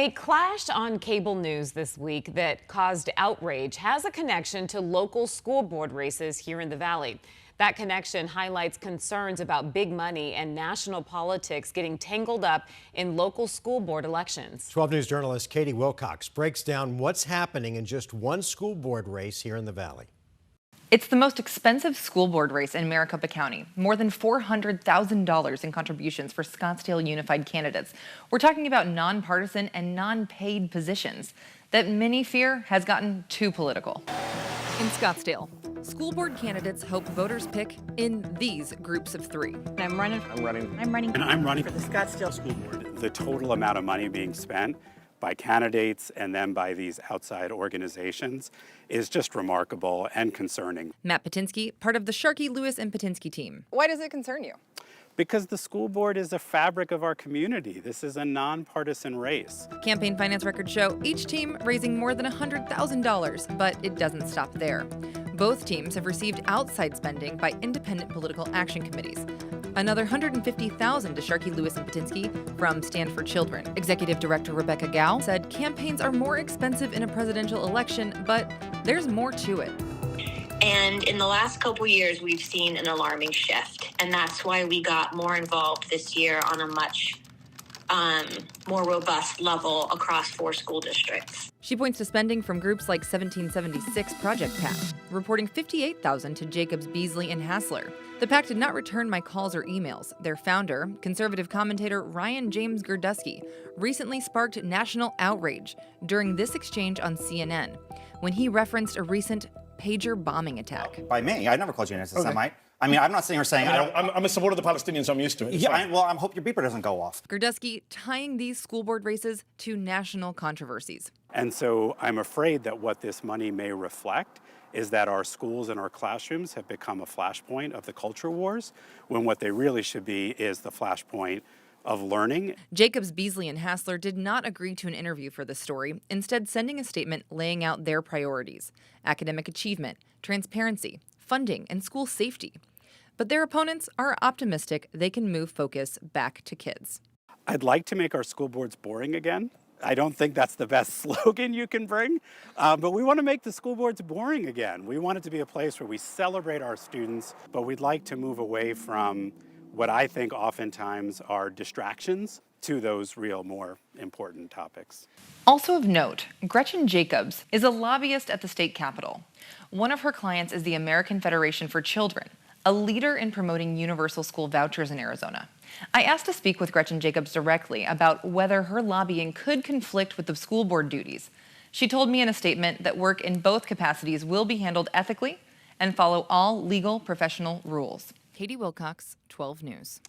A clash on cable news this week that caused outrage has a connection to local school board races here in the Valley. That connection highlights concerns about big money and national politics getting tangled up in local school board elections. 12 News journalist Katie Wilcox breaks down what's happening in just one school board race here in the Valley. It's the most expensive school board race in Maricopa County. More than $400,000 in contributions for Scottsdale Unified candidates. We're talking about nonpartisan and non-paid positions that many fear has gotten too political. In Scottsdale, school board candidates hope voters pick in these groups of three. I'm running. And I'm running For the Scottsdale School Board. The total amount of money being spent by candidates and then by these outside organizations is just remarkable and concerning. Matt Patinsky, part of the Sharkey, Lewis, and Patinsky team. Why does it concern you? Because the school board is a fabric of our community. This is a nonpartisan race. Campaign finance records show each team raising more than $100,000, but it doesn't stop there. Both teams have received outside spending by independent political action committees. Another $150,000 to Sharkey, Lewis, and Patinsky from Stand for Children. Executive Director Rebecca Gao said campaigns are more expensive in a presidential election, but there's more to it. And in the last couple years, we've seen an alarming shift. And that's why we got more involved this year on a much more robust level across 4 school districts. She points to spending from groups like 1776 Project PAC, reporting $58,000 to Jacobs, Beasley, and Hassler. The PAC did not return my calls or emails. Their founder, conservative commentator Ryan James Gurdusky, recently sparked national outrage during this exchange on CNN when he referenced a recent pager bombing attack. By me, I never called you an anti-Semite. I mean, I'm not sitting here saying I'm a supporter of the Palestinians, so I'm used to it. Yeah, I hope your beeper doesn't go off. Gurdusky tying these school board races to national controversies. And so I'm afraid that what this money may reflect is that our schools and our classrooms have become a flashpoint of the culture wars, when what they really should be is the flashpoint of learning. Jacobs, Beasley, and Hassler did not agree to an interview for this story, instead sending a statement laying out their priorities: academic achievement, transparency, funding, and school safety. But their opponents are optimistic they can move focus back to kids. I'd like to make our school boards boring again. I don't think that's the best slogan you can bring, but we want to make the school boards boring again. We want it to be a place where we celebrate our students, but we'd like to move away from what I think oftentimes are distractions to those real, more important topics. Also of note, Gretchen Jacobs is a lobbyist at the state capitol. One of her clients is the American Federation for Children, a leader in promoting universal school vouchers in Arizona. I asked to speak with Gretchen Jacobs directly about whether her lobbying could conflict with the school board duties. She told me in a statement that work in both capacities will be handled ethically and follow all legal professional rules. Katie Wilcox, 12 News.